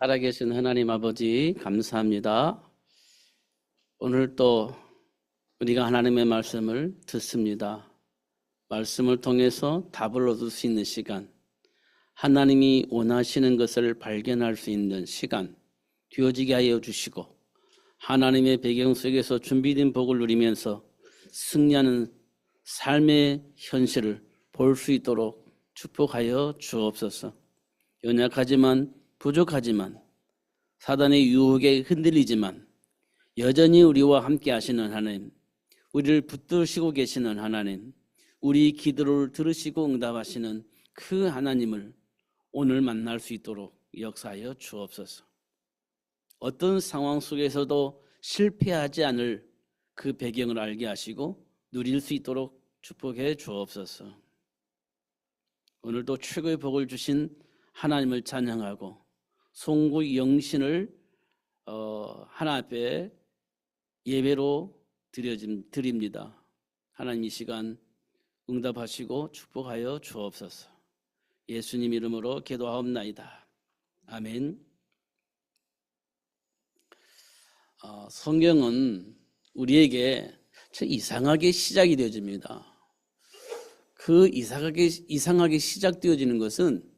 살아계신 하나님 아버지 감사합니다. 오늘 또 우리가 하나님의 말씀을 듣습니다. 말씀을 통해서 답을 얻을 수 있는 시간, 하나님이 원하시는 것을 발견할 수 있는 시간 되어지게 하여 주시고, 하나님의 배경 속에서 준비된 복을 누리면서 승리하는 삶의 현실을 볼 수 있도록 축복하여 주옵소서. 연약하지만 부족하지만 사단의 유혹에 흔들리지만 여전히 우리와 함께 하시는 하나님, 우리를 붙드시고 계시는 하나님, 우리 기도를 들으시고 응답하시는 그 하나님을 오늘 만날 수 있도록 역사하여 주옵소서. 어떤 상황 속에서도 실패하지 않을 그 배경을 알게 하시고 누릴 수 있도록 축복해 주옵소서. 오늘도 최고의 복을 주신 하나님을 찬양하고 송구 영신을 하나 앞에 예배로 드립니다. 하나님 이 시간 응답하시고 축복하여 주옵소서. 예수님 이름으로 기도하옵나이다. 아멘. 성경은 우리에게 참 이상하게 시작이 되어집니다. 그 이상하게 시작되어지는 것은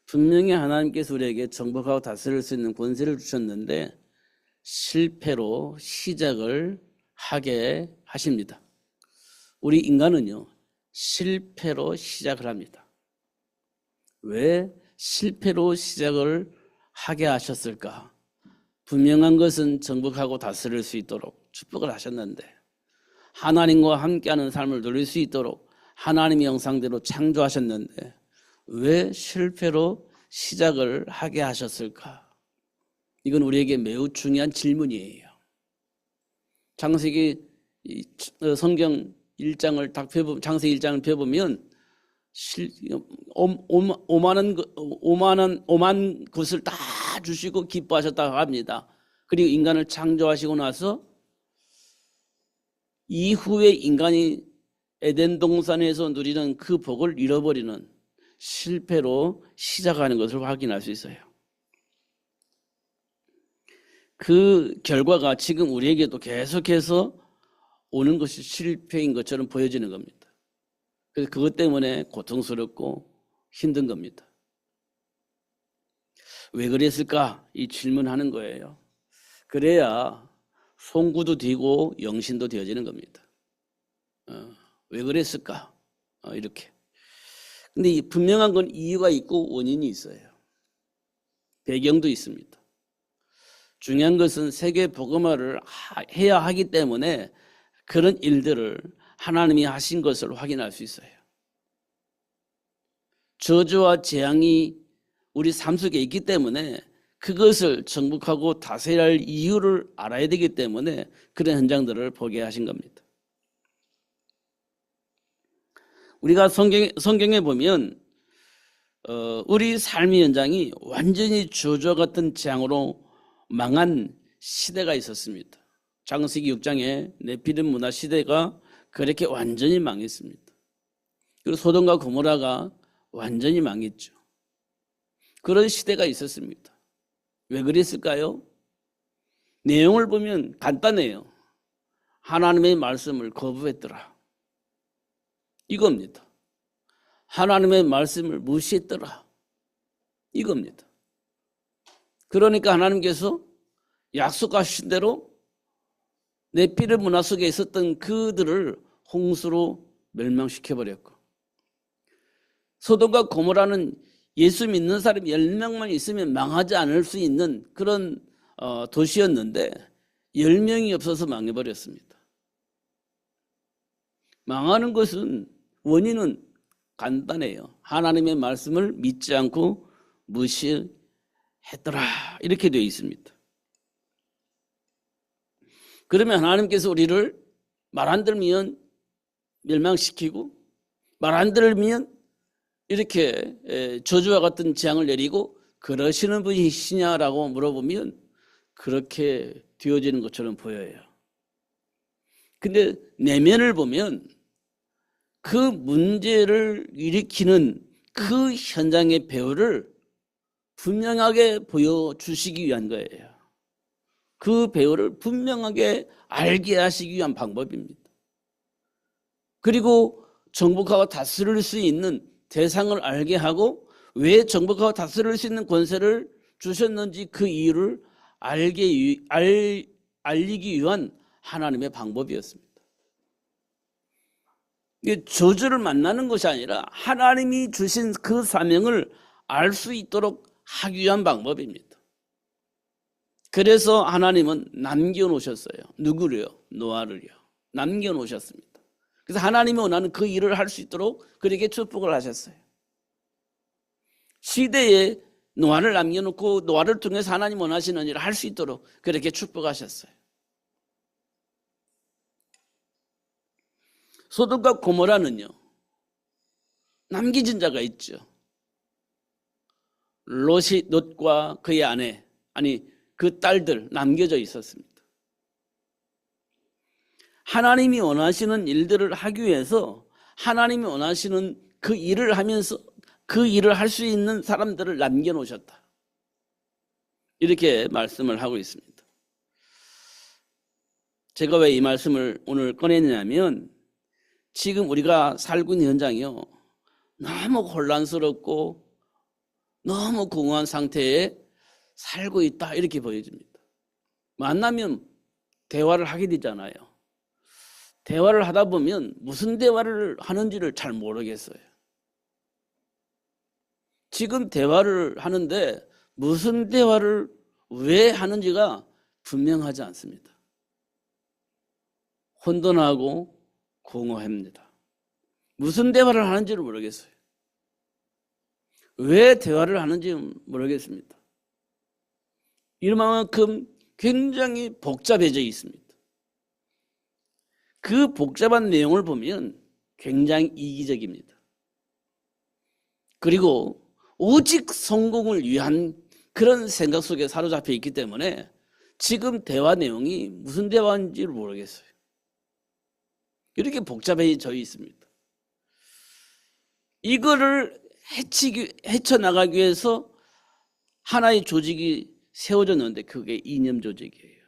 분명히 하나님께서 우리에게 정복하고 다스릴 수 있는 권세를 주셨는데 실패로 시작을 하게 하십니다. 우리 인간은요, 실패로 시작을 합니다. 왜 실패로 시작을 하게 하셨을까? 분명한 것은 정복하고 다스릴 수 있도록 축복을 하셨는데, 하나님과 함께하는 삶을 누릴 수 있도록 하나님의 형상대로 창조하셨는데 왜 실패로 시작을 하게 하셨을까? 이건 우리에게 매우 중요한 질문이에요. 창세기 성경 1장을 딱 펴보면, 창세기 1장을 펴보면 오만한 것을 다 주시고 기뻐하셨다고 합니다. 그리고 인간을 창조하시고 나서 이후에 인간이 에덴 동산에서 누리는 그 복을 잃어버리는 실패로 시작하는 것을 확인할 수 있어요. 그 결과가 지금 우리에게도 계속해서 오는 것이 실패인 것처럼 보여지는 겁니다. 그래서 그것 때문에 고통스럽고 힘든 겁니다. 왜 그랬을까? 이 질문하는 거예요. 그래야 송구도 되고 영신도 되어지는 겁니다. 왜 그랬을까? 이렇게. 근데 분명한 건 이유가 있고 원인이 있어요. 배경도 있습니다. 중요한 것은 세계 복음화를 해야 하기 때문에 그런 일들을 하나님이 하신 것을 확인할 수 있어요. 저주와 재앙이 우리 삶 속에 있기 때문에 그것을 정복하고 다스려야 할 이유를 알아야 되기 때문에 그런 현장들을 보게 하신 겁니다. 우리가 성경에 보면 우리 삶의 현장이 완전히 저주와 같은 재앙으로 망한 시대가 있었습니다. 창세기 6장에 네피림 문화 시대가 그렇게 완전히 망했습니다. 그리고 소돔과 고모라가 완전히 망했죠. 그런 시대가 있었습니다. 왜 그랬을까요? 내용을 보면 간단해요. 하나님의 말씀을 거부했더라. 이겁니다. 하나님의 말씀을 무시했더라. 이겁니다. 그러니까 하나님께서 약속하신 대로 네피림 문화 속에 있었던 그들을 홍수로 멸망시켜버렸고, 소돔과 고모라는 예수 믿는 사람 10명만 있으면 망하지 않을 수 있는 그런 도시였는데 10명이 없어서 망해버렸습니다. 망하는 것은 원인은 간단해요. 하나님의 말씀을 믿지 않고 무시했더라. 이렇게 되어 있습니다. 그러면 하나님께서 우리를 말 안 들으면 멸망시키고 말 안 들으면 이렇게 저주와 같은 재앙을 내리고 그러시는 분이시냐라고 물어보면 그렇게 되어지는 것처럼 보여요. 근데 내면을 보면 그 문제를 일으키는 그 현장의 배후를 분명하게 보여주시기 위한 거예요. 그 배후를 분명하게 알게 하시기 위한 방법입니다. 그리고 정복하고 다스릴 수 있는 대상을 알게 하고 왜 정복하고 다스릴 수 있는 권세를 주셨는지 그 이유를 알리기 위한 하나님의 방법이었습니다. 저주를 만나는 것이 아니라 하나님이 주신 그 사명을 알 수 있도록 하기 위한 방법입니다. 그래서 하나님은 남겨놓으셨어요. 누구를요? 노아를요. 남겨놓으셨습니다. 그래서 하나님이 원하는 그 일을 할 수 있도록 그렇게 축복을 하셨어요. 시대에 노아를 남겨놓고 노아를 통해서 하나님 원하시는 일을 할 수 있도록 그렇게 축복하셨어요. 소돔과 고모라는요, 남겨진 자가 있죠. 롯과 그의 아내, 그 딸들 남겨져 있었습니다. 하나님이 원하시는 일들을 하기 위해서 하나님이 원하시는 그 일을 하면서 그 일을 할 수 있는 사람들을 남겨놓으셨다. 이렇게 말씀을 하고 있습니다. 제가 왜 이 말씀을 오늘 꺼냈냐면 지금 우리가 살고 있는 현장이요, 너무 혼란스럽고 너무 공허한 상태에 살고 있다 이렇게 보여집니다. 만나면 대화를 하게 되잖아요. 대화를 하다 보면 무슨 대화를 하는지를 잘 모르겠어요. 지금 대화를 하는데 무슨 대화를 왜 하는지가 분명하지 않습니다. 혼돈하고 공허합니다. 무슨 대화를 하는지를 모르겠어요. 왜 대화를 하는지 모르겠습니다. 이만큼 굉장히 복잡해져 있습니다. 그 복잡한 내용을 보면 굉장히 이기적입니다. 그리고 오직 성공을 위한 그런 생각 속에 사로잡혀 있기 때문에 지금 대화 내용이 무슨 대화인지를 모르겠어요. 이렇게 복잡해져 있습니다. 이거를 헤쳐나가기 위해서 하나의 조직이 세워졌는데 그게 이념 조직이에요.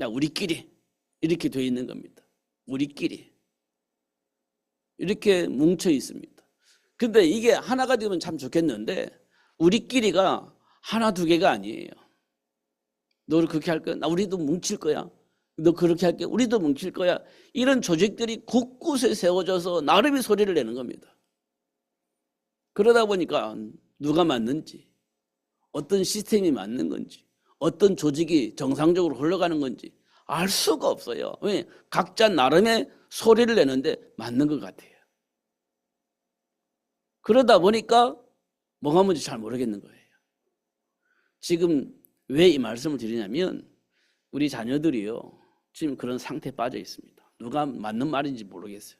야, 우리끼리 이렇게 되어 있는 겁니다. 우리끼리 이렇게 뭉쳐 있습니다. 근데 이게 하나가 되면 참 좋겠는데 우리끼리가 하나 두 개가 아니에요. 너를 그렇게 할 거야? 나 우리도 뭉칠 거야. 너 그렇게 할게. 우리도 뭉칠 거야. 이런 조직들이 곳곳에 세워져서 나름의 소리를 내는 겁니다. 그러다 보니까 누가 맞는지, 어떤 시스템이 맞는 건지, 어떤 조직이 정상적으로 흘러가는 건지 알 수가 없어요. 왜? 각자 나름의 소리를 내는데 맞는 것 같아요. 그러다 보니까 뭐가 뭔지 잘 모르겠는 거예요. 지금 왜 이 말씀을 드리냐면 우리 자녀들이요, 지금 그런 상태에 빠져 있습니다. 누가 맞는 말인지 모르겠어요.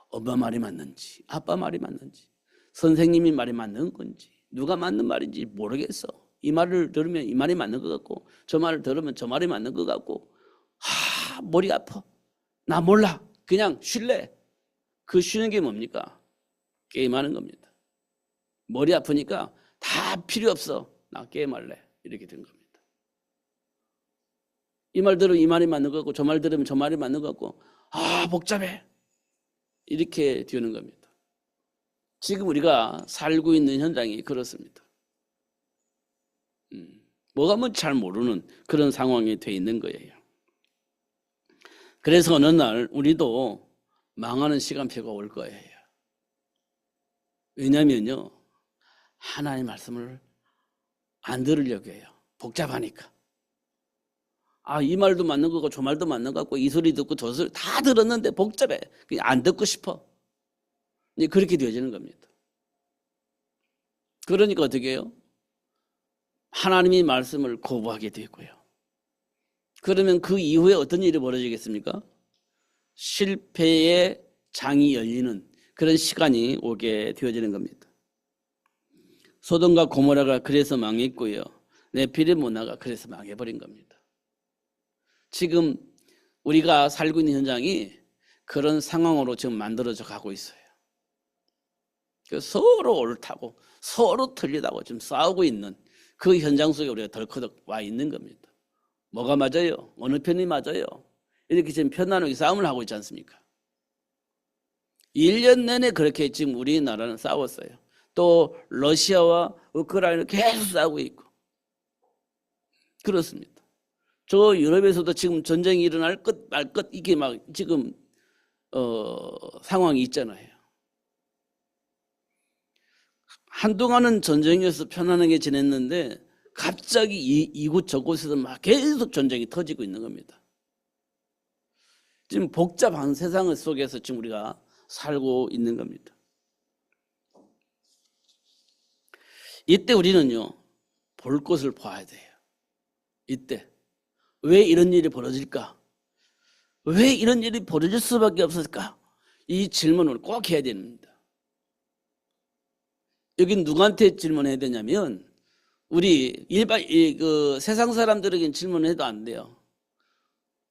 엄마 말이 맞는지, 아빠 말이 맞는지, 선생님이 말이 맞는 건지, 누가 맞는 말인지 모르겠어. 이 말을 들으면 이 말이 맞는 것 같고, 저 말을 들으면 저 말이 맞는 것 같고, 머리 아파. 나 몰라. 그냥 쉴래. 그 쉬는 게 뭡니까? 게임하는 겁니다. 머리 아프니까 다 필요 없어. 나 게임할래. 이렇게 된 겁니다. 이 말 들으면 이 말이 맞는 것 같고 저 말 들으면 저 말이 맞는 것 같고 복잡해. 이렇게 되는 겁니다. 지금 우리가 살고 있는 현장이 그렇습니다. 뭐가 뭔지 잘 모르는 그런 상황이 돼 있는 거예요. 그래서 어느 날 우리도 망하는 시간표가 올 거예요. 왜냐면요, 하나님의 말씀을 안 들으려고 해요. 복잡하니까. 이 말도 맞는 거고 저 말도 맞는 거 같고 이 소리 듣고 저 소리 다 들었는데 복잡해. 그냥 안 듣고 싶어. 이제 그렇게 되어지는 겁니다. 그러니까 어떻게 해요? 하나님의 말씀을 거부하게 되고요. 그러면 그 이후에 어떤 일이 벌어지겠습니까? 실패의 장이 열리는 그런 시간이 오게 되어지는 겁니다. 소돔과 고모라가 그래서 망했고요. 네피림 문화가 그래서 망해버린 겁니다. 지금 우리가 살고 있는 현장이 그런 상황으로 지금 만들어져 가고 있어요. 서로 옳다고 서로 틀리다고 지금 싸우고 있는 그 현장 속에 우리가 덜커덕 와 있는 겁니다. 뭐가 맞아요? 어느 편이 맞아요? 이렇게 지금 편안하게 싸움을 하고 있지 않습니까? 1년 내내 그렇게 지금 우리나라는 싸웠어요. 또 러시아와 우크라이나는 계속 싸우고 있고 그렇습니다. 저 유럽에서도 지금 전쟁이 일어날 것 말 것 이게 막 지금 상황이 있잖아요. 한동안은 전쟁에서 편안하게 지냈는데 갑자기 이곳 저곳에서 막 계속 전쟁이 터지고 있는 겁니다. 지금 복잡한 세상 속에서 지금 우리가 살고 있는 겁니다. 이때 우리는요, 볼 것을 봐야 돼요. 이때 왜 이런 일이 벌어질까? 왜 이런 일이 벌어질 수밖에 없었을까? 이 질문을 꼭 해야 됩니다. 여기 누구한테 질문해야 되냐면 우리 일반 그 세상 사람들에게는 질문해도 안 돼요.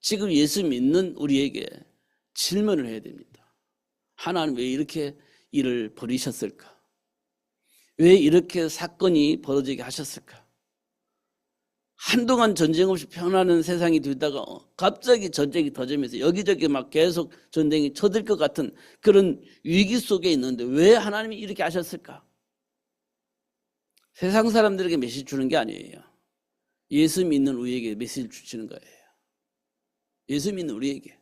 지금 예수 믿는 우리에게 질문을 해야 됩니다. 하나님 왜 이렇게 일을 벌이셨을까? 왜 이렇게 사건이 벌어지게 하셨을까? 한동안 전쟁 없이 평안한 세상이 되다가 갑자기 전쟁이 터지면서 여기저기 막 계속 전쟁이 쳐들 것 같은 그런 위기 속에 있는데 왜 하나님이 이렇게 하셨을까? 세상 사람들에게 메시지 주는 게 아니에요. 예수 믿는 우리에게 메시지를 주시는 거예요. 예수 믿는 우리에게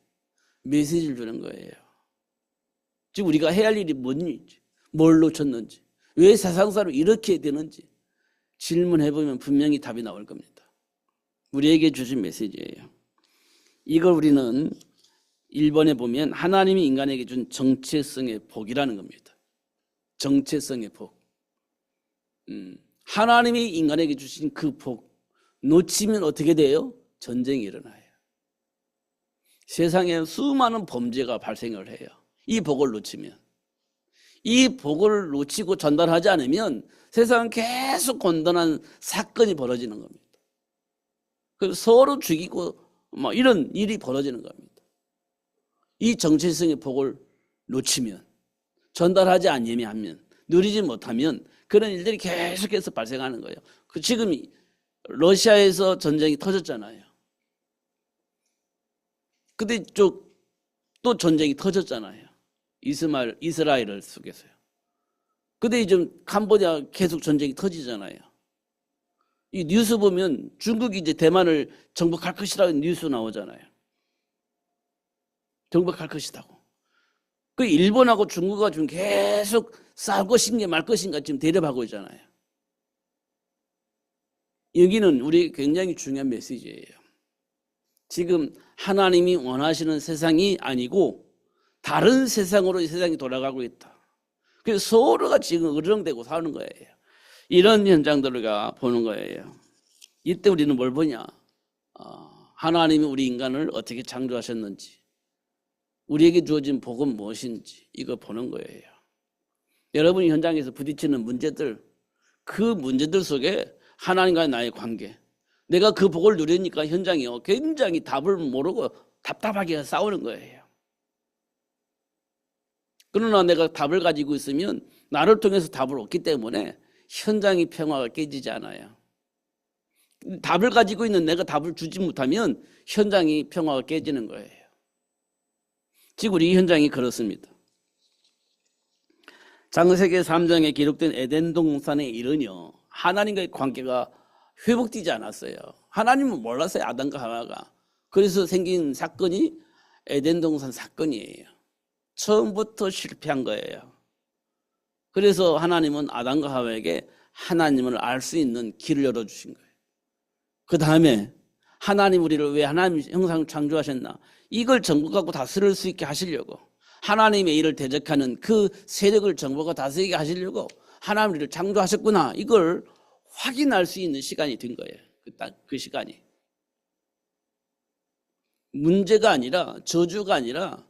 메시지를 주는 거예요. 지금 우리가 해야 할 일이 뭔지, 뭘 놓쳤는지, 왜 세상 사람이 이렇게 되는지 질문해보면 분명히 답이 나올 겁니다. 우리에게 주신 메시지예요. 이걸 우리는 1번에 보면 하나님이 인간에게 준 정체성의 복이라는 겁니다. 정체성의 복. 하나님이 인간에게 주신 그 복 놓치면 어떻게 돼요? 전쟁이 일어나요. 세상에 수많은 범죄가 발생을 해요. 이 복을 놓치면. 이 복을 놓치고 전달하지 않으면 세상은 계속 곤란한 사건이 벌어지는 겁니다. 서로 죽이고 뭐 이런 일이 벌어지는 겁니다. 이 정체성의 복을 놓치면, 전달하지 않으면, 누리지 못하면 그런 일들이 계속해서 발생하는 거예요. 지금 러시아에서 전쟁이 터졌잖아요. 근데 또 전쟁이 터졌잖아요. 이스라엘 속에서요. 근데 이제 캄보디아 계속 전쟁이 터지잖아요. 이 뉴스 보면 중국이 이제 대만을 정복할 것이라는 뉴스 나오잖아요. 정복할 것이라고. 그 일본하고 중국과 지금 계속 싸울 것인가 말 것인가 지금 대립하고 있잖아요. 여기는 우리 굉장히 중요한 메시지예요. 지금 하나님이 원하시는 세상이 아니고 다른 세상으로 이 세상이 돌아가고 있다. 그래서 서로가 지금 으르렁대고 사는 거예요. 이런 현장들을 우리가 보는 거예요. 이때 우리는 뭘 보냐? 하나님이 우리 인간을 어떻게 창조하셨는지, 우리에게 주어진 복은 무엇인지 이거 보는 거예요. 여러분이 현장에서 부딪히는 문제들, 그 문제들 속에 하나님과의 나의 관계, 내가 그 복을 누리니까 현장이요 굉장히 답을 모르고 답답하게 싸우는 거예요. 그러나 내가 답을 가지고 있으면 나를 통해서 답을 얻기 때문에 현장의 평화가 깨지지 않아요. 답을 가지고 있는 내가 답을 주지 못하면 현장의 평화가 깨지는 거예요. 지금 우리 현장이 그렇습니다. 창세기 3장에 기록된 에덴 동산의 일은요, 하나님과의 관계가 회복되지 않았어요. 하나님은 몰랐어요, 아담과 하와가. 그래서 생긴 사건이 에덴 동산 사건이에요. 처음부터 실패한 거예요. 그래서 하나님은 아담과 하와에게 하나님을 알 수 있는 길을 열어주신 거예요. 그 다음에 하나님 우리를 왜 하나님 형상을 창조하셨나? 이걸 정복하고 다스릴 수 있게 하시려고, 하나님의 일을 대적하는 그 세력을 정복하고 다스리게 하시려고 하나님 우리를 창조하셨구나, 이걸 확인할 수 있는 시간이 된 거예요. 그 시간이. 문제가 아니라, 저주가 아니라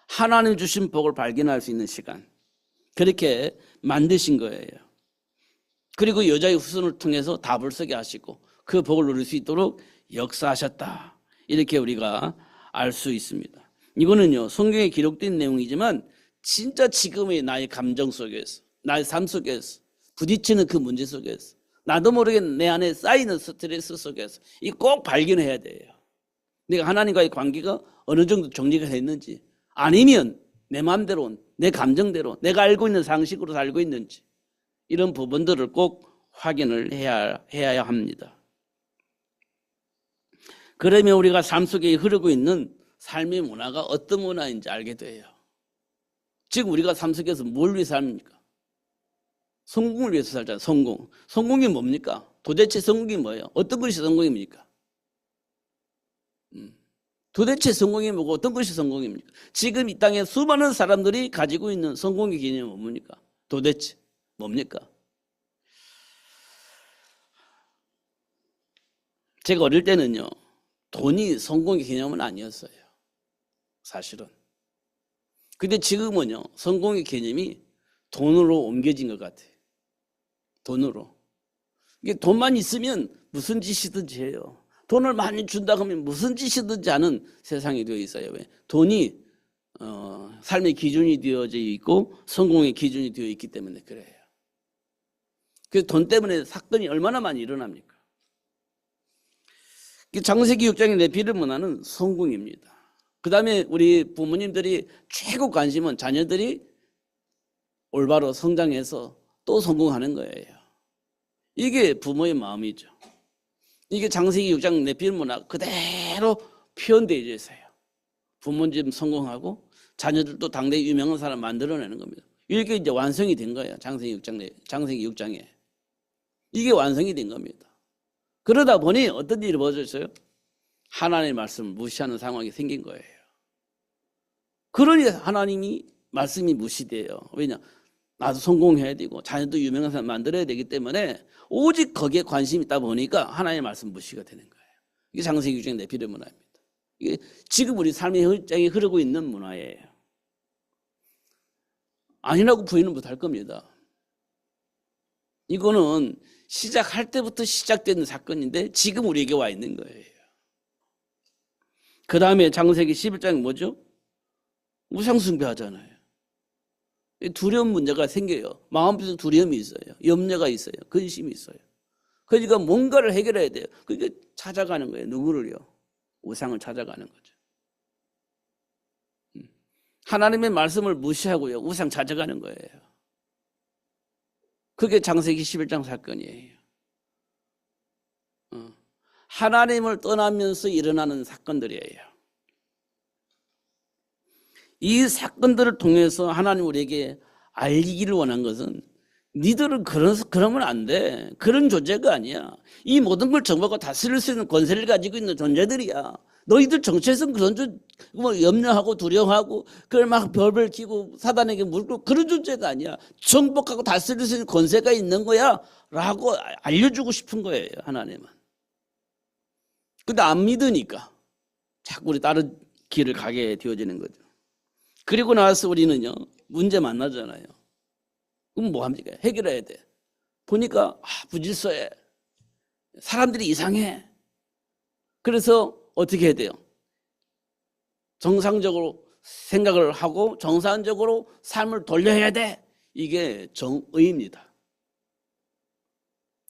하나님 주신 복을 발견할 수 있는 시간, 그렇게 만드신 거예요. 그리고 여자의 후손을 통해서 답을 쓰게 하시고 그 복을 누릴 수 있도록 역사하셨다, 이렇게 우리가 알 수 있습니다. 이거는요 성경에 기록된 내용이지만 진짜 지금의 나의 감정 속에서, 나의 삶 속에서 부딪히는 그 문제 속에서 나도 모르게 내 안에 쌓이는 스트레스 속에서 이거 꼭 발견해야 돼요. 내가 하나님과의 관계가 어느 정도 정리가 됐는지, 아니면 내 마음대로, 내 감정대로, 내가 알고 있는 상식으로 살고 있는지, 이런 부분들을 꼭 확인을 해야 합니다. 그러면 우리가 삶 속에 흐르고 있는 삶의 문화가 어떤 문화인지 알게 돼요. 지금 우리가 삶 속에서 뭘 위해서 삽니까? 성공을 위해서 살잖아요. 성공. 성공이 뭡니까? 도대체 성공이 뭐예요? 어떤 것이 성공입니까? 도대체 성공이 뭐고 어떤 것이 성공입니까? 지금 이 땅에 수많은 사람들이 가지고 있는 성공의 개념은 뭡니까? 도대체 뭡니까? 제가 어릴 때는요, 돈이 성공의 개념은 아니었어요. 사실은. 근데 지금은요, 성공의 개념이 돈으로 옮겨진 것 같아요. 돈으로. 이게 돈만 있으면 무슨 짓이든지 해요. 돈을 많이 준다 그러면 무슨 짓이든지 하는 세상이 되어 있어요. 왜? 돈이 삶의 기준이 되어져 있고 성공의 기준이 되어 있기 때문에 그래요. 그래서 돈 때문에 사건이 얼마나 많이 일어납니까? 창세기 6장의 내피를 문화는 성공입니다. 그 다음에 우리 부모님들이 최고 관심은 자녀들이 올바로 성장해서 또 성공하는 거예요. 이게 부모의 마음이죠. 이게 창세기 6장 내피를 문화 그대로 표현되어 있어요. 부모님 성공하고 자녀들도 당대 유명한 사람 만들어내는 겁니다. 이렇게 이제 완성이 된 거예요. 창세기 6장에. 이게 완성이 된 겁니다. 그러다 보니 어떤 일이 벌어졌어요? 하나님의 말씀을 무시하는 상황이 생긴 거예요. 그러니 하나님이 말씀이 무시돼요. 왜냐? 나도 성공해야 되고 자녀도 유명한 사람 만들어야 되기 때문에 오직 거기에 관심이 있다 보니까 하나님의 말씀 무시가 되는 거예요. 이게 창세기 6장 내피의 문화입니다. 이게 지금 우리 삶의 현장에 흐르고 있는 문화예요. 아니라고 부인은 못할 겁니다. 이거는 시작할 때부터 시작되는 사건인데 지금 우리에게 와 있는 거예요. 그 다음에 창세기 11장은 뭐죠? 우상숭배하잖아요. 두려움 문제가 생겨요. 마음속에 두려움이 있어요. 염려가 있어요. 근심이 있어요. 그러니까 뭔가를 해결해야 돼요. 그러니까 찾아가는 거예요. 누구를요? 우상을 찾아가는 거죠. 하나님의 말씀을 무시하고요. 우상 찾아가는 거예요. 그게 창세기 11장 사건이에요. 하나님을 떠나면서 일어나는 사건들이에요. 이 사건들을 통해서 하나님 우리에게 알리기를 원한 것은 니들은 그러면 안 돼. 그런 존재가 아니야. 이 모든 걸 정복하고 다스릴 수 있는 권세를 가지고 있는 존재들이야. 너희들 정체성 그런 염려하고 두려워하고 그걸 막 별별 키고 사단에게 물고 그런 존재가 아니야. 정복하고 다스릴 수 있는 권세가 있는 거야 라고 알려주고 싶은 거예요. 하나님은. 근데 안 믿으니까 자꾸 우리 다른 길을 가게 되어지는 거죠. 그리고 나서 우리는요, 문제 만나잖아요. 그럼 뭐 합니까? 해결해야 돼. 보니까 부질서해. 사람들이 이상해. 그래서 어떻게 해야 돼요? 정상적으로 생각을 하고 정상적으로 삶을 돌려야 돼. 이게 정의입니다.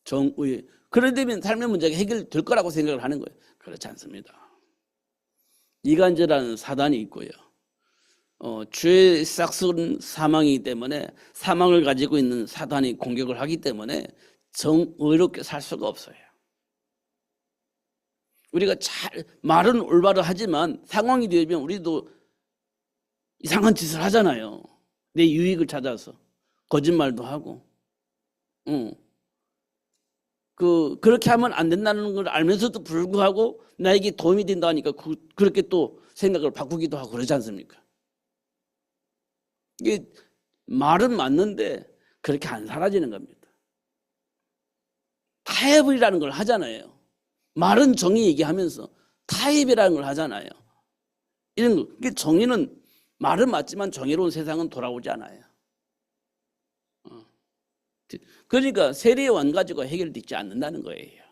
정의. 그러려면 삶의 문제가 해결될 거라고 생각을 하는 거예요. 그렇지 않습니다. 이간질하는 사단이 있고요. 죄의 싹쓸은 사망이기 때문에 사망을 가지고 있는 사단이 공격을 하기 때문에 정의롭게 살 수가 없어요. 우리가 말은 올바로 하지만 상황이 되면 우리도 이상한 짓을 하잖아요. 내 유익을 찾아서 거짓말도 하고, 그렇게 하면 안 된다는 걸 알면서도 불구하고 나에게 도움이 된다니까 그렇게 또 생각을 바꾸기도 하고 그러지 않습니까? 이게 말은 맞는데 그렇게 안 사라지는 겁니다. 타협이라는 걸 하잖아요. 말은 정의 얘기하면서 타협이라는 걸 하잖아요. 이런 거. 그러니까 정의는 말은 맞지만 정의로운 세상은 돌아오지 않아요. 그러니까 세례의 완 가지고 해결되지 않는다는 거예요.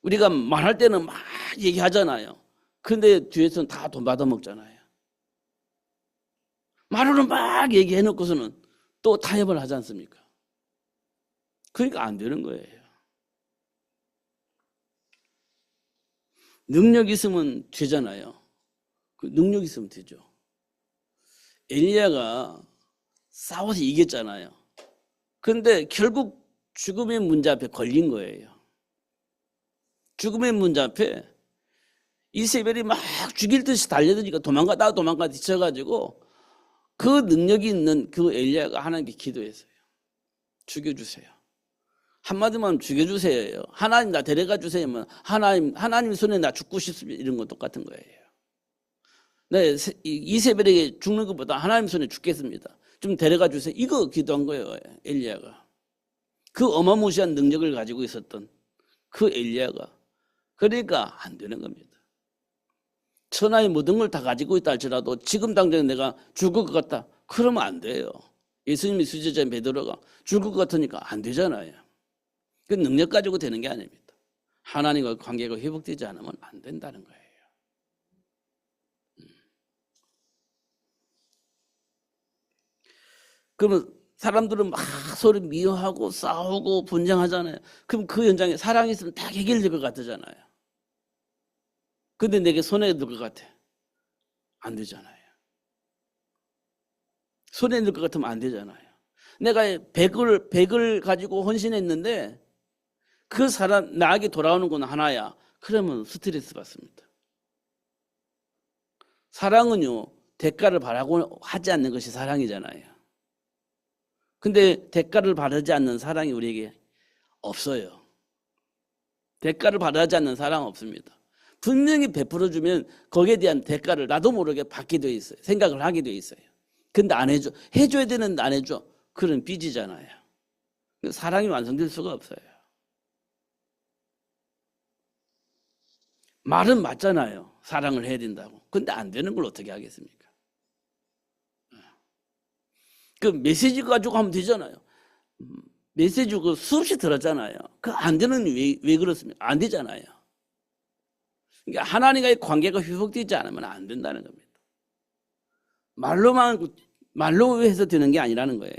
우리가 말할 때는 막 얘기하잖아요. 근데 뒤에서는 다 돈 받아먹잖아요. 말로는 막 얘기해놓고서는 또 타협을 하지 않습니까? 그러니까 안 되는 거예요. 능력 있으면 되잖아요. 그 능력 있으면 되죠. 엘리야가 싸워서 이겼잖아요. 그런데 결국 죽음의 문제 앞에 걸린 거예요. 죽음의 문제 앞에 이세벨이 막 죽일 듯이 달려드니까 도망가 뒤쳐가지고 그 능력이 있는 그 엘리야가 하나님께 기도했어요. 죽여주세요. 한마디만 죽여주세요. 하나님 나 데려가 주세요. 하나님 손에 나 죽고 싶습니다. 이런 건 똑같은 거예요. 네, 이세벨에게 죽는 것보다 하나님 손에 죽겠습니다. 좀 데려가 주세요. 이거 기도한 거예요. 엘리야가. 그 어마무시한 능력을 가지고 있었던 그 엘리야가. 그러니까 안 되는 겁니다. 천하의 모든 걸 다 가지고 있다 할지라도 지금 당장 내가 죽을 것 같다. 그러면 안 돼요. 예수님이 수제자인 베드로가 죽을 것 같으니까 안 되잖아요. 그 능력 가지고 되는 게 아닙니다. 하나님과 관계가 회복되지 않으면 안 된다는 거예요. 그러면 사람들은 막 서로 미워하고 싸우고 분쟁하잖아요. 그럼 그 현장에 사랑이 있으면 다 해결될 것 같잖아요. 근데 내게 손에 넣을 것 같아. 안 되잖아요. 손에 넣을 것 같으면 안 되잖아요. 내가 100을 가지고 헌신했는데 그 사람 나에게 돌아오는 건 하나야. 그러면 스트레스 받습니다. 사랑은요, 대가를 바라고 하지 않는 것이 사랑이잖아요. 근데 대가를 바라지 않는 사랑이 우리에게 없어요. 대가를 바라지 않는 사랑은 없습니다. 분명히 베풀어주면 거기에 대한 대가를 나도 모르게 받게 돼 있어요. 생각을 하게 돼 있어요. 근데 안 해줘. 해줘야 되는데 안 해줘. 그런 삐지잖아요. 사랑이 완성될 수가 없어요. 말은 맞잖아요. 사랑을 해야 된다고. 근데 안 되는 걸 어떻게 하겠습니까? 그 메시지 가지고 하면 되잖아요. 메시지 그 수없이 들었잖아요. 그 안 되는 왜 그렇습니까? 안 되잖아요. 그러니까 하나님과의 관계가 회복되지 않으면 안 된다는 겁니다. 말로 해서 되는 게 아니라는 거예요.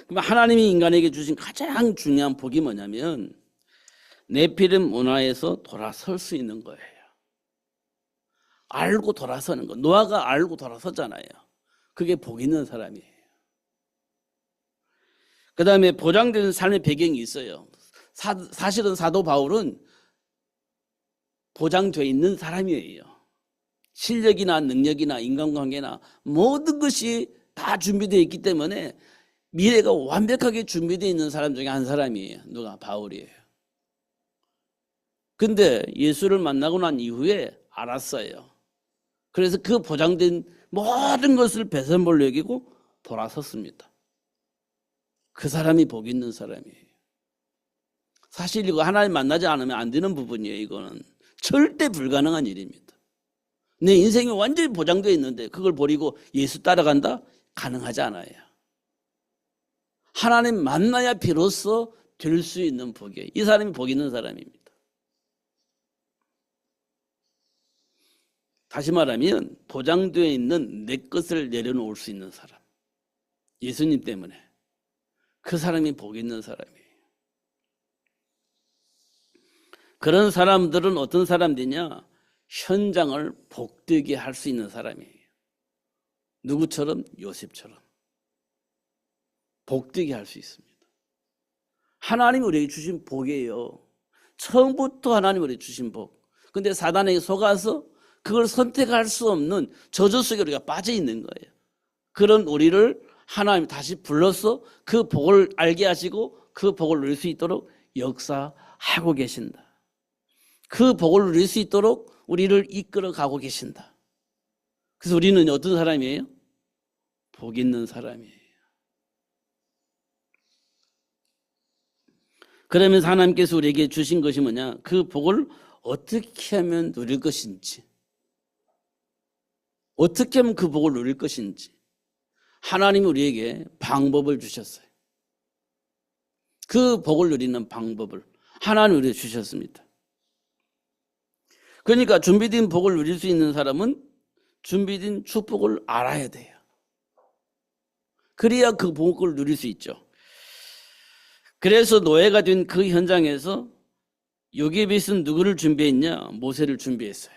그럼 하나님이 인간에게 주신 가장 중요한 복이 뭐냐면 네피림 문화에서 돌아설 수 있는 거예요. 알고 돌아서는 거. 노아가 알고 돌아섰잖아요. 그게 복 있는 사람이에요. 그 다음에 보장되는 삶의 배경이 있어요. 사실은 사도 바울은 보장되어 있는 사람이에요. 실력이나 능력이나 인간관계나 모든 것이 다 준비되어 있기 때문에 미래가 완벽하게 준비되어 있는 사람 중에 한 사람이에요. 누가? 바울이에요. 근데 예수를 만나고 난 이후에 알았어요. 그래서 그 보장된 모든 것을 배선물로 여기고 돌아섰습니다. 그 사람이 복 있는 사람이에요. 사실 이거 하나님 만나지 않으면 안 되는 부분이에요. 이거는 절대 불가능한 일입니다. 내 인생이 완전히 보장되어 있는데 그걸 버리고 예수 따라간다? 가능하지 않아요. 하나님 만나야 비로소 될 수 있는 복이에요. 이 사람이 복 있는 사람입니다. 다시 말하면 보장되어 있는 내 것을 내려놓을 수 있는 사람. 예수님 때문에. 그 사람이 복 있는 사람이에요. 그런 사람들은 어떤 사람들이냐? 현장을 복되게 할 수 있는 사람이에요. 누구처럼? 요셉처럼. 복되게 할 수 있습니다. 하나님이 우리에게 주신 복이에요. 처음부터 하나님이 우리에게 주신 복. 근데 사단에게 속아서 그걸 선택할 수 없는 저주 속에 우리가 빠져 있는 거예요. 그런 우리를 하나님이 다시 불러서 그 복을 알게 하시고 그 복을 누릴 수 있도록 역사하고 계신다. 그 복을 누릴 수 있도록 우리를 이끌어 가고 계신다. 그래서 우리는 어떤 사람이에요? 복 있는 사람이에요. 그러면서 하나님께서 우리에게 주신 것이 뭐냐? 그 복을 어떻게 하면 누릴 것인지, 어떻게 하면 그 복을 누릴 것인지 하나님이 우리에게 방법을 주셨어요. 그 복을 누리는 방법을 하나님이 우리에게 주셨습니다. 그러니까 준비된 복을 누릴 수 있는 사람은 준비된 축복을 알아야 돼요. 그래야 그 복을 누릴 수 있죠. 그래서 노예가 된 그 현장에서 요게벳은 누구를 준비했냐? 모세를 준비했어요.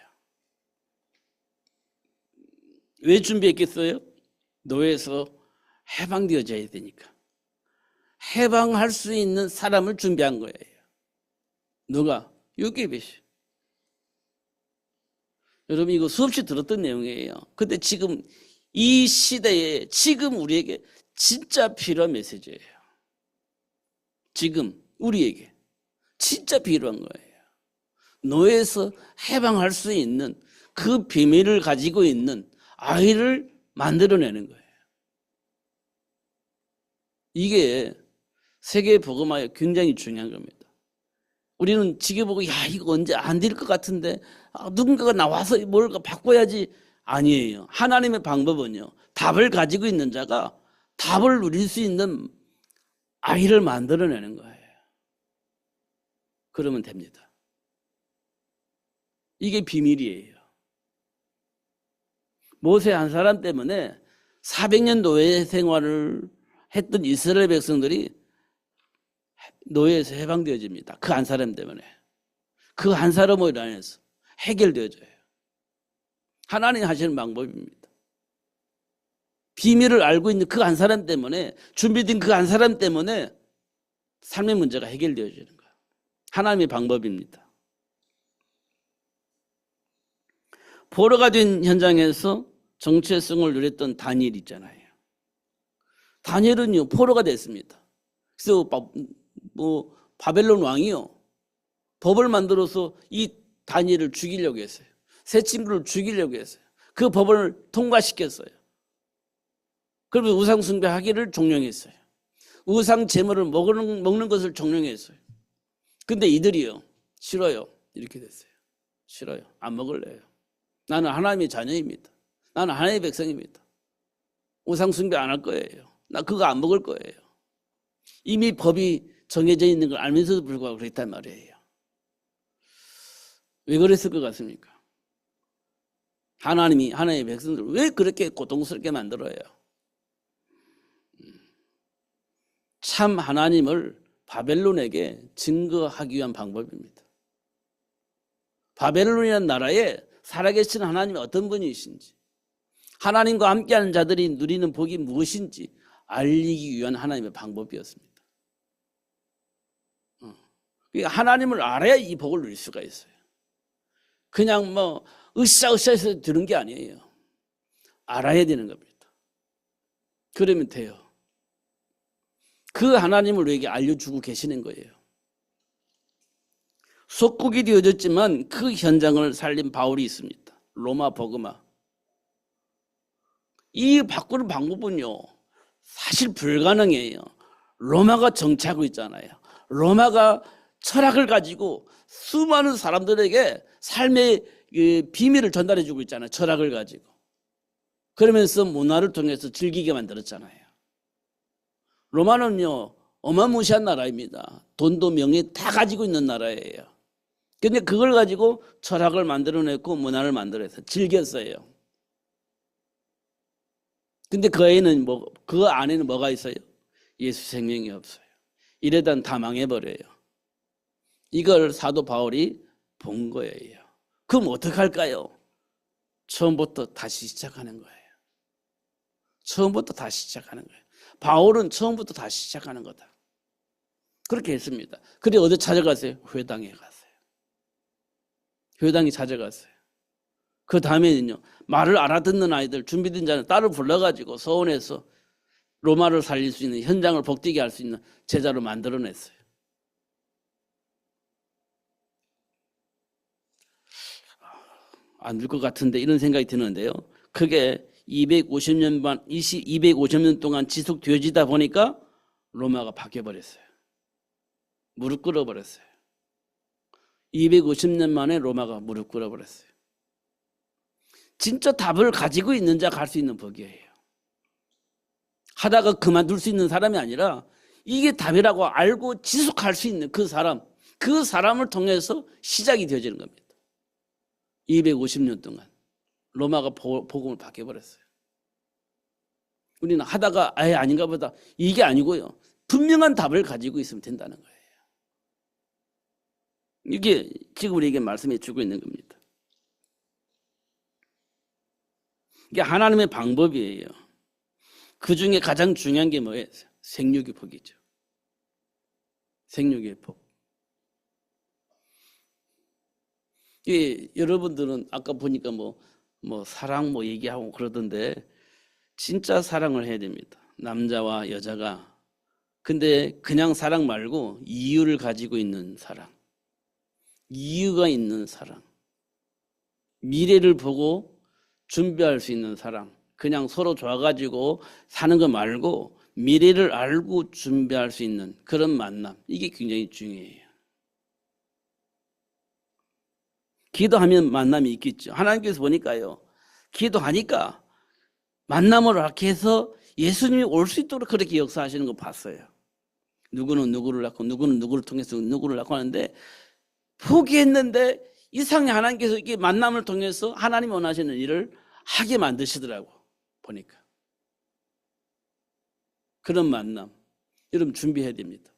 왜 준비했겠어요? 노예에서 해방되어져야 되니까. 해방할 수 있는 사람을 준비한 거예요. 누가? 요게벳이. 여러분 이거 수없이 들었던 내용이에요. 근데 지금 이 시대에 지금 우리에게 진짜 필요한 메시지예요. 지금 우리에게 진짜 필요한 거예요. 노예에서 해방할 수 있는 그 비밀을 가지고 있는 아이를 만들어내는 거예요. 이게 세계 복음화에 굉장히 중요한 겁니다. 우리는 지켜보고 야 이거 언제 안 될 것 같은데 누군가가 나와서 뭘 바꿔야지. 아니에요. 하나님의 방법은요. 답을 가지고 있는 자가 답을 누릴 수 있는 아이를 만들어내는 거예요. 그러면 됩니다. 이게 비밀이에요. 모세 한 사람 때문에 400년 노예 생활을 했던 이스라엘 백성들이 노예에서 해방되어집니다. 그 한 사람 때문에. 그 한 사람으로 인해서 해결되어져요. 하나님 하시는 방법입니다. 비밀을 알고 있는 그 한 사람 때문에, 준비된 그 한 사람 때문에 삶의 문제가 해결되어지는 거예요. 하나님의 방법입니다. 포로가 된 현장에서 정체성을 누렸던 다니엘 있잖아요. 다니엘은요 포로가 됐습니다. 그래서 바벨론 왕이요 법을 만들어서 이 다니엘을 죽이려고 했어요. 새 친구를 죽이려고 했어요. 그 법을 통과시켰어요. 그러면서 우상 숭배하기를 종용했어요. 우상 제물을 먹는 것을 종용했어요. 근데 이들이요 싫어요. 이렇게 됐어요. 싫어요. 안 먹을래요. 나는 하나님의 자녀입니다. 나는 하나님의 백성입니다. 우상 숭배 안 할 거예요. 나 그거 안 먹을 거예요. 이미 법이 정해져 있는 걸 알면서도 불구하고 그랬단 말이에요. 왜 그랬을 것 같습니까? 하나님이 하나님의 백성들을 왜 그렇게 고통스럽게 만들어요? 참 하나님을 바벨론에게 증거하기 위한 방법입니다. 바벨론이라는 나라에 살아계신 하나님이 어떤 분이신지, 하나님과 함께하는 자들이 누리는 복이 무엇인지 알리기 위한 하나님의 방법이었습니다. 그러니까 하나님을 알아야 이 복을 누릴 수가 있어요. 그냥 으쌰으쌰해서 들은 게 아니에요. 알아야 되는 겁니다. 그러면 돼요. 그 하나님을 우리에게 알려주고 계시는 거예요. 속국이 되어졌지만 그 현장을 살린 바울이 있습니다. 로마 복음화. 이 바꾸는 방법은요 사실 불가능해요. 로마가 정치하고 있잖아요. 로마가 철학을 가지고 수많은 사람들에게 삶의 비밀을 전달해 주고 있잖아요. 철학을 가지고. 그러면서 문화를 통해서 즐기게 만들었잖아요. 로마는요 어마무시한 나라입니다. 돈도 명예 다 가지고 있는 나라예요. 근데 그걸 가지고 철학을 만들어냈고 문화를 만들어서 즐겼어요. 근데 그 안에는 뭐가 있어요? 예수 생명이 없어요. 이래다 다 망해버려요. 이걸 사도 바울이 본 거예요. 그럼 어떡할까요? 처음부터 다시 시작하는 거예요. 처음부터 다시 시작하는 거예요. 바울은 처음부터 다시 시작하는 거다. 그렇게 했습니다. 그래 어디 찾아갔어요? 회당에 갔어요. 회당에 찾아갔어요. 그 다음에는요 말을 알아듣는 아이들 준비된 자는 딸을 불러가지고 서원에서 로마를 살릴 수 있는 현장을 복되게 할 수 있는 제자로 만들어냈어요. 안 될 것 같은데 이런 생각이 드는데요. 그게 250년 동안 지속되어지다 보니까 로마가 바뀌어버렸어요. 무릎 꿇어버렸어요. 250년 만에 로마가 무릎 꿇어버렸어요. 진짜 답을 가지고 있는 자가 할 수 있는 복이에요. 하다가 그만둘 수 있는 사람이 아니라 이게 답이라고 알고 지속할 수 있는 그 사람을 통해서 시작이 되어지는 겁니다. 250년 동안. 로마가 복음을 바뀌어버렸어요. 우리는 하다가 아예 아닌가 보다. 이게 아니고요. 분명한 답을 가지고 있으면 된다는 거예요. 이게 지금 우리에게 말씀해 주고 있는 겁니다. 이게 하나님의 방법이에요. 그 중에 가장 중요한 게 뭐예요? 생육의 복이죠. 생육의 복. 여러분들은 아까 보니까 뭐 사랑 얘기하고 그러던데 진짜 사랑을 해야 됩니다. 남자와 여자가. 근데 그냥 사랑 말고 이유를 가지고 있는 사랑. 이유가 있는 사랑. 미래를 보고 준비할 수 있는 사랑. 그냥 서로 좋아가지고 사는 거 말고 미래를 알고 준비할 수 있는 그런 만남. 이게 굉장히 중요해요. 기도하면 만남이 있겠죠. 하나님께서 보니까요. 기도하니까 만남을 낳게 해서 예수님이 올 수 있도록 그렇게 역사하시는 거 봤어요. 누구는 누구를 낳고 누구는 누구를 통해서 누구를 낳고 하는데 포기했는데 이상하게 하나님께서 이게 만남을 통해서 하나님 원하시는 일을 하게 만드시더라고 보니까. 그런 만남 여러분 준비해야 됩니다.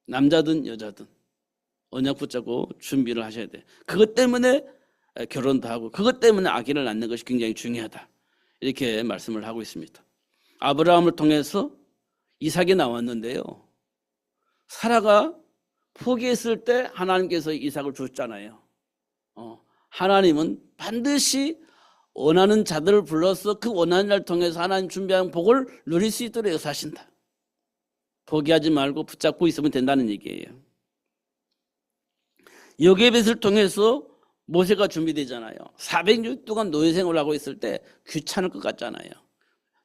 남자든 여자든 언약 붙잡고 준비를 하셔야 돼요. 그것 때문에 결혼도 하고 그것 때문에 아기를 낳는 것이 굉장히 중요하다. 이렇게 말씀을 하고 있습니다. 아브라함을 통해서 이삭이 나왔는데요. 사라가 포기했을 때 하나님께서 이삭을 줬잖아요. 하나님은 반드시 원하는 자들을 불러서 그 원하는 자를 통해서 하나님 준비한 복을 누릴 수 있도록 역사하신다. 포기하지 말고 붙잡고 있으면 된다는 얘기예요. 여깄을 통해서 모세가 준비되잖아요. 400년 동안 노예생활을 하고 있을 때 귀찮을 것 같잖아요.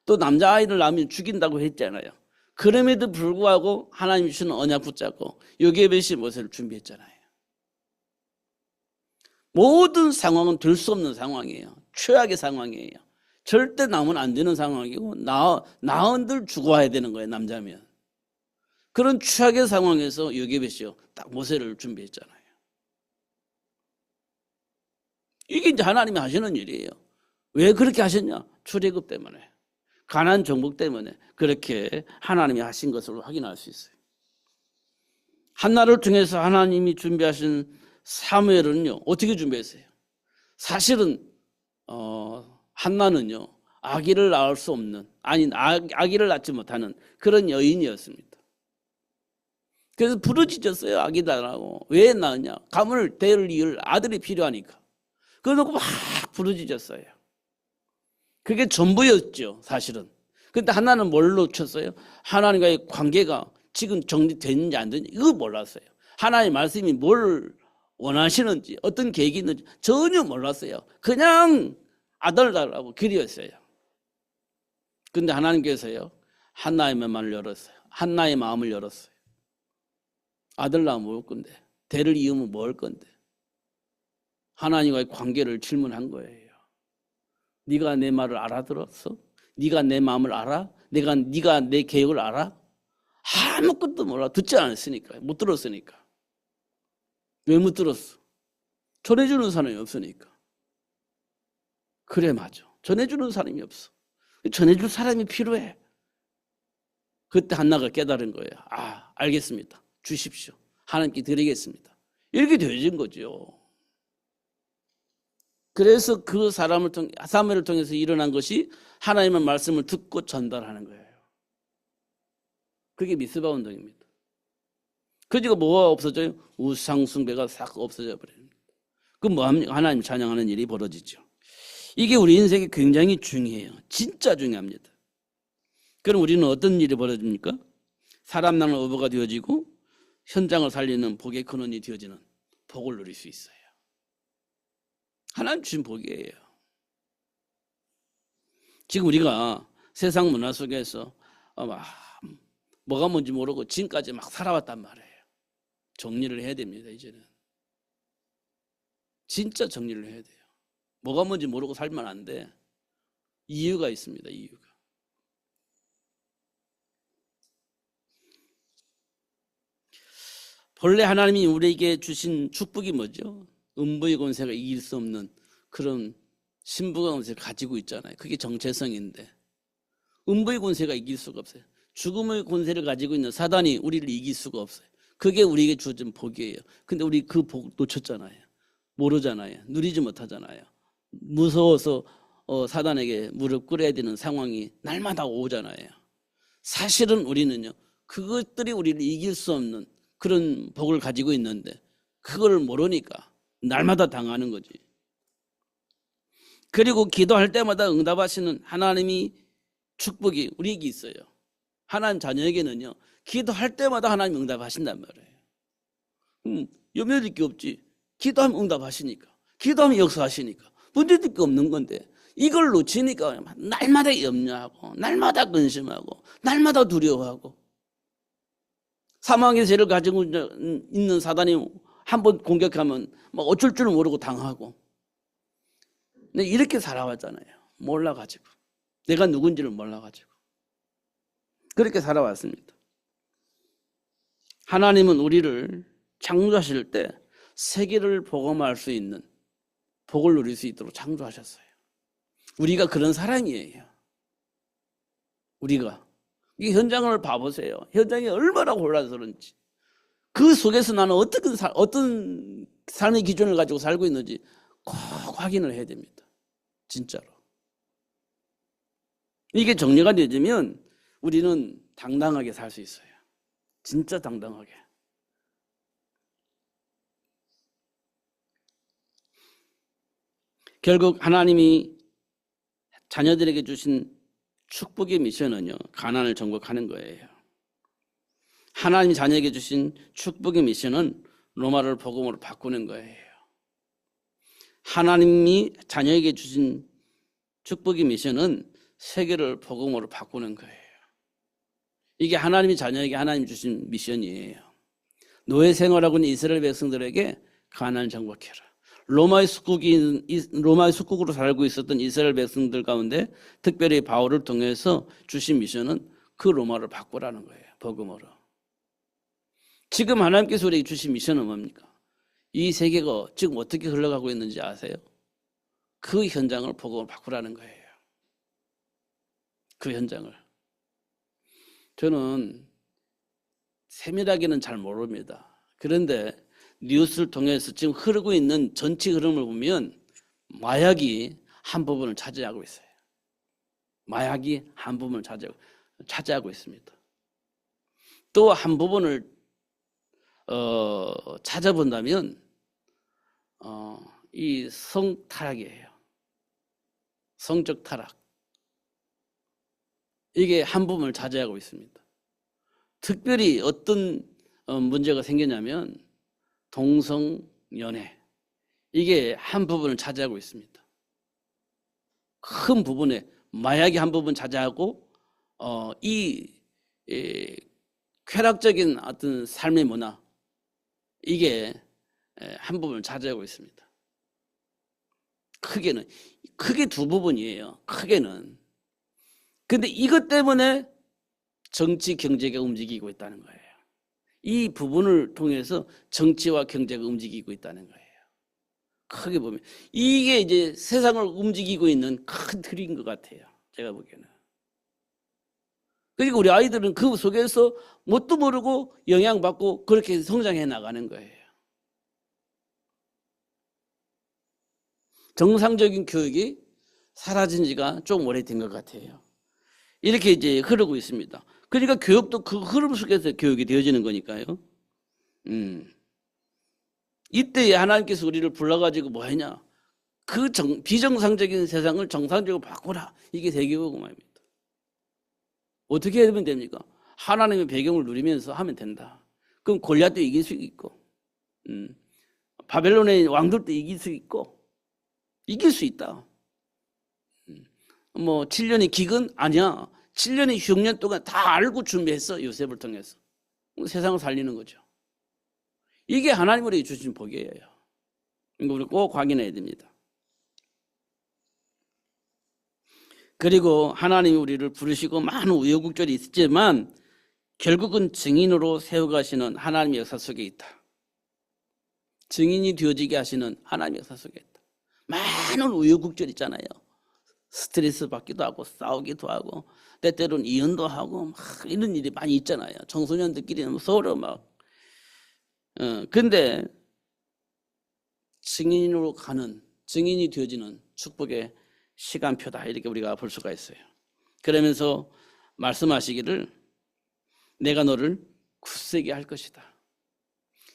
또 남자아이를 낳으면 죽인다고 했잖아요. 그럼에도 불구하고 하나님이 주시는 언약 붙잡고 여깄이 모세를 준비했잖아요. 모든 상황은 될 수 없는 상황이에요. 최악의 상황이에요. 절대 나오면 안 되는 상황이고 나은들 죽어야 되는 거예요. 남자면. 그런 최악의 상황에서 여깄이요 딱 모세를 준비했잖아요. 이게 이제 하나님이 하시는 일이에요. 왜 그렇게 하셨냐? 출애굽 때문에. 가나안 정복 때문에 그렇게 하나님이 하신 것을 확인할 수 있어요. 한나를 통해서 하나님이 준비하신 사무엘은요. 어떻게 준비했어요? 사실은 한나는요. 아기를 낳을 수 없는 아기를 낳지 못하는 그런 여인이었습니다. 그래서 부르짖었어요. 아기 낳으라고. 왜 낳느냐? 가문을 이을 아들이 필요하니까. 그래놓고 막 부르짖었어요. 그게 전부였죠, 사실은. 근데 하나는 뭘 놓쳤어요? 하나님과의 관계가 지금 정리됐는지 안 됐는지 이거 몰랐어요. 하나님의 말씀이 뭘 원하시는지 어떤 계획이 있는지 전혀 몰랐어요. 그냥 아들 달라고 기도했어요. 근데 하나님께서요, 한나의 마음을 열었어요. 한나의 마음을 열었어요. 아들 낳으면 뭘 건데? 대를 이으면 뭘 건데? 하나님과의 관계를 질문한 거예요. 네가 내 말을 알아들었어? 네가 내 마음을 알아? 네가 내 계획을 알아? 아무것도 몰라. 듣지 않았으니까. 못 들었으니까. 왜 못 들었어? 전해주는 사람이 없으니까. 그래, 맞아. 전해주는 사람이 없어. 전해줄 사람이 필요해. 그때 한나가 깨달은 거예요. 아, 알겠습니다. 주십시오. 하나님께 드리겠습니다. 이렇게 되어진 거죠. 그래서 그 사무엘을 통해서 일어난 것이 하나님의 말씀을 듣고 전달하는 거예요. 그게 미스바 운동입니다. 그리고 뭐가 없어져요? 우상 숭배가 싹 없어져 버립니다. 그럼 뭐합니까? 하나님 찬양하는 일이 벌어지죠. 이게 우리 인생에 굉장히 중요해요. 진짜 중요합니다. 그럼 우리는 어떤 일이 벌어집니까? 사람 낳는 어부가 되어지고 현장을 살리는 복의 근원이 되어지는 복을 누릴 수 있어요. 하나님 주신 복이에요. 지금 우리가 세상 문화 속에서 뭐가 뭔지 모르고 지금까지 막 살아왔단 말이에요. 정리를 해야 됩니다. 이제는. 진짜 정리를 해야 돼요. 뭐가 뭔지 모르고 살면 안 돼. 이유가 있습니다. 이유가. 본래 하나님이 우리에게 주신 축복이 뭐죠? 음부의 권세가 이길 수 없는 그런 신부가 권세를 가지고 있잖아요. 그게 정체성인데 음부의 권세가 이길 수가 없어요. 죽음의 권세를 가지고 있는 사단이 우리를 이길 수가 없어요. 그게 우리에게 주어진 복이에요. 근데 우리 그 복 놓쳤잖아요. 모르잖아요. 누리지 못하잖아요. 무서워서 사단에게 무릎 꿇어야 되는 상황이 날마다 오잖아요. 사실은 우리는요, 그것들이 우리를 이길 수 없는 그런 복을 가지고 있는데 그걸 모르니까 날마다 당하는 거지. 그리고 기도할 때마다 응답하시는 하나님이 축복이 우리에게 있어요. 하나님 자녀에게는요, 기도할 때마다 하나님 응답하신단 말이에요. 염려될 게 없지. 기도하면 응답하시니까. 기도하면 역사하시니까. 문제될 게 없는 건데 이걸 놓치니까 날마다 염려하고 날마다 근심하고 날마다 두려워하고 사망의 죄를 가지고 있는 사단이 한번 공격하면 막 어쩔 줄 모르고 당하고. 근데 이렇게 살아왔잖아요. 몰라가지고. 내가 누군지를 몰라가지고. 그렇게 살아왔습니다. 하나님은 우리를 창조하실 때 세계를 복음할 수 있는 복을 누릴 수 있도록 창조하셨어요. 우리가 그런 사람이에요. 우리가. 이 현장을 봐보세요. 현장이 얼마나 혼란스러운지. 그 속에서 나는 어떤 삶의 기준을 가지고 살고 있는지 꼭 확인을 해야 됩니다. 진짜로. 이게 정리가 되어지면 우리는 당당하게 살 수 있어요. 진짜 당당하게. 결국 하나님이 자녀들에게 주신 축복의 미션은요, 가난을 정복하는 거예요. 하나님이 자녀에게 주신 축복의 미션은 로마를 복음으로 바꾸는 거예요. 하나님이 자녀에게 주신 축복의 미션은 세계를 복음으로 바꾸는 거예요. 이게 하나님이 자녀에게 하나님 주신 미션이에요. 노예 생활하고 있는 이스라엘 백성들에게 가난을 정복해라. 로마의 숙국으로 살고 있었던 이스라엘 백성들 가운데 특별히 바울을 통해서 주신 미션은 그 로마를 바꾸라는 거예요. 복음으로. 지금 하나님께서 우리에게 주신 미션은 뭡니까? 이 세계가 지금 어떻게 흘러가고 있는지 아세요? 그 현장을 복음으로 바꾸라는 거예요. 그 현장을. 저는 세밀하게는 잘 모릅니다. 그런데 뉴스를 통해서 지금 흐르고 있는 전체 흐름을 보면 마약이 한 부분을 차지하고 있어요. 마약이 한 부분을 차지하고 있습니다. 또 한 부분을 찾아본다면 이 성타락이에요. 성적 타락. 이게 한 부분을 차지하고 있습니다. 특별히 어떤 문제가 생겼냐면 동성연애. 이게 한 부분을 차지하고 있습니다. 큰 부분에 마약이 한 부분 차지하고 이 쾌락적인 어떤 삶의 문화 이게 한 부분을 차지하고 있습니다. 크게 두 부분이에요. 크게는. 근데 이것 때문에 정치, 경제가 움직이고 있다는 거예요. 이 부분을 통해서 정치와 경제가 움직이고 있다는 거예요. 크게 보면. 이게 이제 세상을 움직이고 있는 큰 틀인 것 같아요. 제가 보기에는. 그러니까 우리 아이들은 그 속에서 뭣도 모르고 영향받고 그렇게 성장해 나가는 거예요. 정상적인 교육이 사라진 지가 좀 오래된 것 같아요. 이렇게 이제 흐르고 있습니다. 그러니까 교육도 그 흐름 속에서 교육이 되어지는 거니까요. 이때에 하나님께서 우리를 불러가지고 뭐 했냐? 그 비정상적인 세상을 정상적으로 바꾸라. 이게 세계복음입니다. 어떻게 하면 됩니까? 하나님의 배경을 누리면서 하면 된다. 그럼 골리앗도 이길 수 있고, 바벨론의 왕들도 이길 수 있고, 이길 수 있다. 뭐 7년의 기근? 아니야. 7년의 흉년 동안 다 알고 준비했어. 요셉을 통해서. 세상을 살리는 거죠. 이게 하나님 우리에게 주신 복이에요. 이거 우리 꼭 확인해야 됩니다. 그리고 하나님이 우리를 부르시고 많은 우여곡절이 있지만 결국은 증인으로 세워가시는 하나님의 역사 속에 있다. 증인이 되어지게 하시는 하나님의 역사 속에 있다. 많은 우여곡절 있잖아요. 스트레스 받기도 하고 싸우기도 하고 때때로는 이혼도 하고 막 이런 일이 많이 있잖아요. 청소년들끼리는 서로 막. 근데 증인으로 가는, 증인이 되어지는 축복의 시간표다, 이렇게 우리가 볼 수가 있어요. 그러면서 말씀하시기를 내가 너를 굳세게 할 것이다.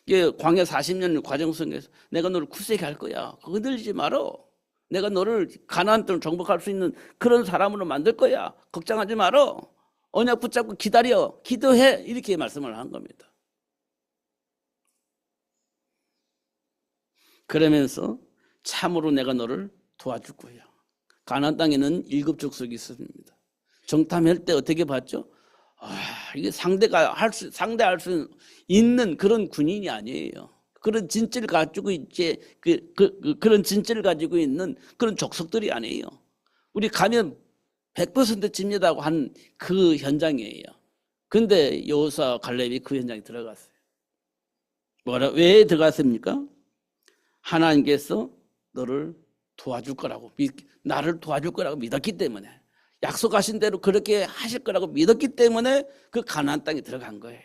이게 광야 40년 과정 속에서 내가 너를 굳세게 할 거야. 흔들리지 말어. 내가 너를 가나안 땅을 정복할 수 있는 그런 사람으로 만들 거야. 걱정하지 말어. 언약 붙잡고 기다려. 기도해. 이렇게 말씀을 한 겁니다. 그러면서 참으로 내가 너를 도와줄 거야. 가나안 땅에는 7 족속이 있습니다. 정탐할 때 어떻게 봤죠? 이게 상대할 수 있는 그런 군인이 아니에요. 그런 진지를 가지고 이제 그런 진지를 가지고 있는 그런 족속들이 아니에요. 우리 가면 100% 집니다고 한 그 현장이에요. 근데 여호수아와 갈렙이 그 현장에 들어갔어요. 왜 들어갔습니까? 하나님께서 너를 도와줄 거라고, 나를 도와줄 거라고 믿었기 때문에, 약속하신 대로 그렇게 하실 거라고 믿었기 때문에 그 가나안 땅에 들어간 거예요.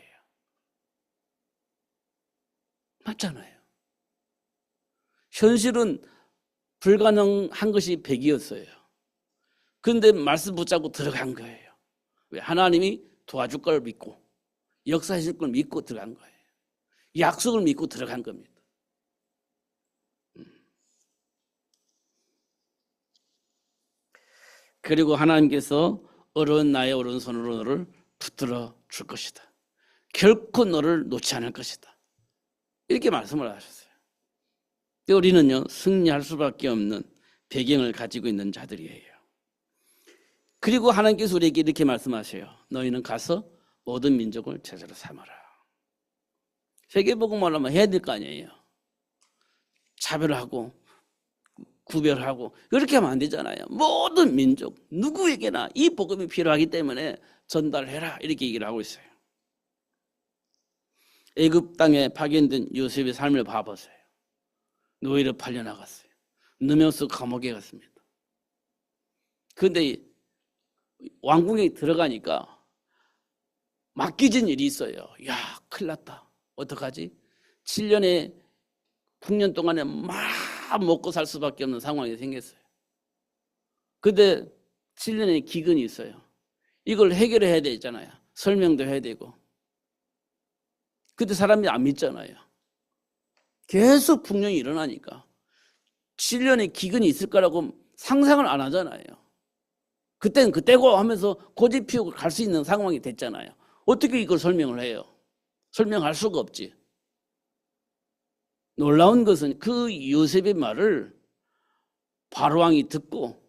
맞잖아요. 현실은 불가능한 것이 100이었어요. 그런데 말씀 붙잡고 들어간 거예요. 왜? 하나님이 도와줄 걸 믿고 역사하실 걸 믿고 들어간 거예요. 약속을 믿고 들어간 겁니다. 그리고 하나님께서 어려운 나의 오른손으로 너를 붙들어 줄 것이다. 결코 너를 놓지 않을 것이다. 이렇게 말씀을 하셨어요. 우리는요, 승리할 수밖에 없는 배경을 가지고 있는 자들이에요. 그리고 하나님께서 우리에게 이렇게 말씀하세요. 너희는 가서 모든 민족을 제자로 삼아라. 세계복음을 하면 해야 될 거 아니에요. 차별하고 구별하고 그렇게 하면 안 되잖아요. 모든 민족 누구에게나 이 복음이 필요하기 때문에 전달해라, 이렇게 얘기를 하고 있어요. 애굽 땅에 파견된 요셉의 삶을 봐보세요. 노예로 팔려나갔어요. 느메우스 감옥에 갔습니다. 그런데 왕궁에 들어가니까 맡겨진 일이 있어요. 야, 큰일 났다. 어떡하지? 7년에 9년 동안에 막 먹고 살 수밖에 없는 상황이 생겼어요. 근데 7년의 기근이 있어요. 이걸 해결해야 되잖아요. 설명도 해야 되고. 근데 사람이 안 믿잖아요. 계속 풍년이 일어나니까 7년의 기근이 있을 거라고 상상을 안 하잖아요. 그때는 그때고 하면서 고집 피우고 갈 수 있는 상황이 됐잖아요. 어떻게 이걸 설명을 해요? 설명할 수가 없지. 놀라운 것은 그 요셉의 말을 바로왕이 듣고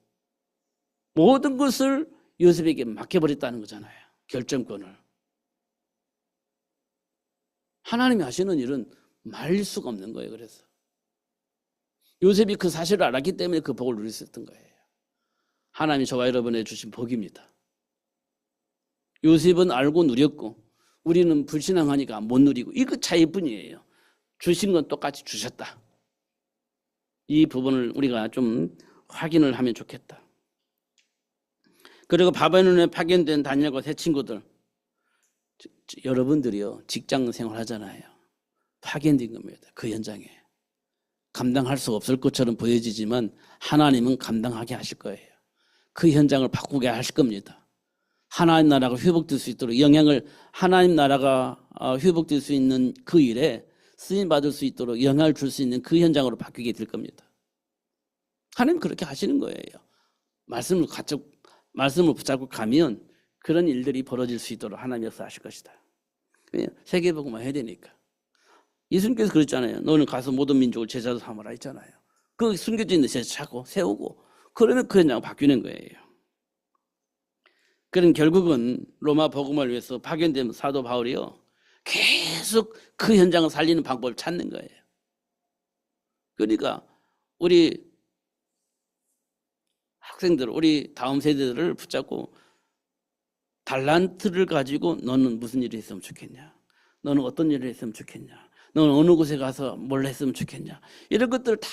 모든 것을 요셉에게 맡겨버렸다는 거잖아요. 결정권을. 하나님이 하시는 일은 말릴 수가 없는 거예요. 그래서 요셉이 그 사실을 알았기 때문에 그 복을 누릴 수 있었던 거예요. 하나님이 저와 여러분에게 주신 복입니다. 요셉은 알고 누렸고 우리는 불신앙하니까 못 누리고, 이거 차이뿐이에요. 주신 건 똑같이 주셨다. 이 부분을 우리가 좀 확인을 하면 좋겠다. 그리고 바벨론에 파견된 다니엘과 세 친구들, 여러분들이요, 직장 생활하잖아요. 파견된 겁니다. 그 현장에. 감당할 수 없을 것처럼 보여지지만 하나님은 감당하게 하실 거예요. 그 현장을 바꾸게 하실 겁니다. 하나님 나라가 회복될 수 있도록 영향을, 하나님 나라가 회복될 수 있는 그 일에 쓰임받을 수 있도록 영향을 줄 수 있는 그 현장으로 바뀌게 될 겁니다. 하나님 그렇게 하시는 거예요. 말씀을 붙잡고 가면 그런 일들이 벌어질 수 있도록 하나님 역사하실 것이다. 세계복음만 해야 되니까. 예수님께서 그랬잖아요. 너는 가서 모든 민족을 제자로 삼아라 했잖아요. 그 숨겨져 있는 제자 찾고 세우고, 그러면 그 현장을 바뀌는 거예요. 그럼 결국은 로마 복음을 위해서 파견된 사도 바울이요, 계속 그 현장을 살리는 방법을 찾는 거예요. 그러니까 우리 학생들, 우리 다음 세대들을 붙잡고 달란트를 가지고 너는 무슨 일을 했으면 좋겠냐? 너는 어떤 일을 했으면 좋겠냐? 너는 어느 곳에 가서 뭘 했으면 좋겠냐? 이런 것들을 다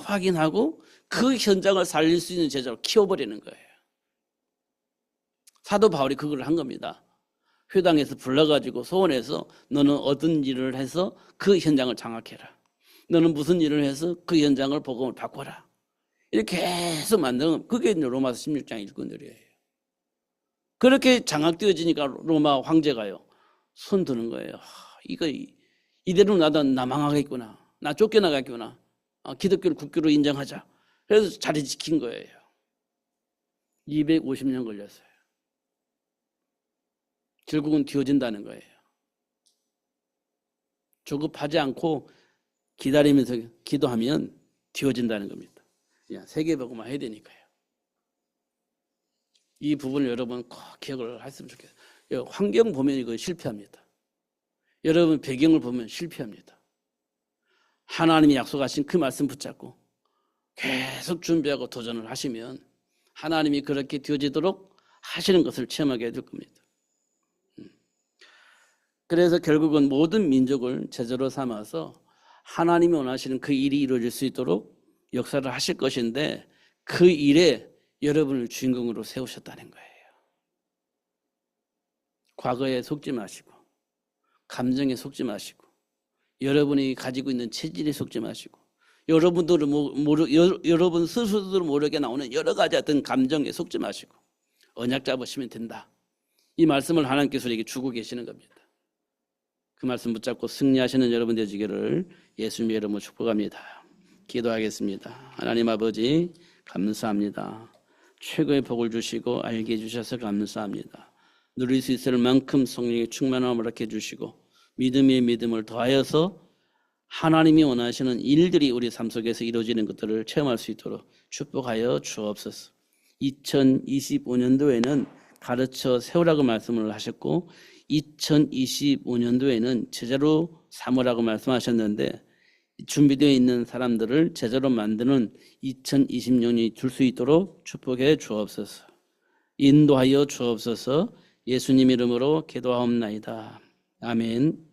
확인하고 그 현장을 살릴 수 있는 제자로 키워버리는 거예요. 사도 바울이 그걸 한 겁니다. 회당에서 불러가지고 소원해서 너는 어떤 일을 해서 그 현장을 장악해라. 너는 무슨 일을 해서 그 현장을 복음을 바꿔라. 이렇게 계속 만드는, 그게 로마서 16장 일꾼들이에요. 그렇게 장악되어지니까 로마 황제가요, 손 드는 거예요. 이거 이대로 나도 망하겠구나. 나 쫓겨나겠구나. 기독교를 국교로 인정하자. 그래서 자리 지킨 거예요. 250년 걸렸어요. 결국은 뒤어진다는 거예요. 조급하지 않고 기다리면서 기도하면 뒤어진다는 겁니다. 세계복음화 해야 되니까요. 이 부분을 여러분 꼭 기억을 했으면 좋겠어요. 환경 보면 이거 실패합니다. 여러분 배경을 보면 실패합니다. 하나님이 약속하신 그 말씀 붙잡고 계속 준비하고 도전을 하시면 하나님이 그렇게 되어지도록 하시는 것을 체험하게 될 겁니다. 그래서 결국은 모든 민족을 제자로 삼아서 하나님이 원하시는 그 일이 이루어질 수 있도록 역사를 하실 것인데 그 일에 여러분을 주인공으로 세우셨다는 거예요. 과거에 속지 마시고 감정에 속지 마시고 여러분이 가지고 있는 체질에 속지 마시고 여러분 스스로도 모르게 나오는 여러 가지 어떤 감정에 속지 마시고 언약 잡으시면 된다. 이 말씀을 하나님께서 우리에게 주고 계시는 겁니다. 그 말씀 붙잡고 승리하시는 여러분 되시기를 예수님의 이름으로 축복합니다. 기도하겠습니다. 하나님 아버지 감사합니다. 최고의 복을 주시고 알게 해주셔서 감사합니다. 누릴 수 있을 만큼 성령의 충만함을 허락해 주시고 믿음의 믿음을 더하여서 하나님이 원하시는 일들이 우리 삶 속에서 이루어지는 것들을 체험할 수 있도록 축복하여 주옵소서. 2025년도에는 가르쳐 세우라고 말씀을 하셨고 2025년도에는 제자로 삼으라고 말씀하셨는데 준비되어 있는 사람들을 제자로 만드는 2020년이 줄 수 있도록 축복해 주옵소서. 인도하여 주옵소서. 예수님 이름으로 기도하옵나이다. 아멘.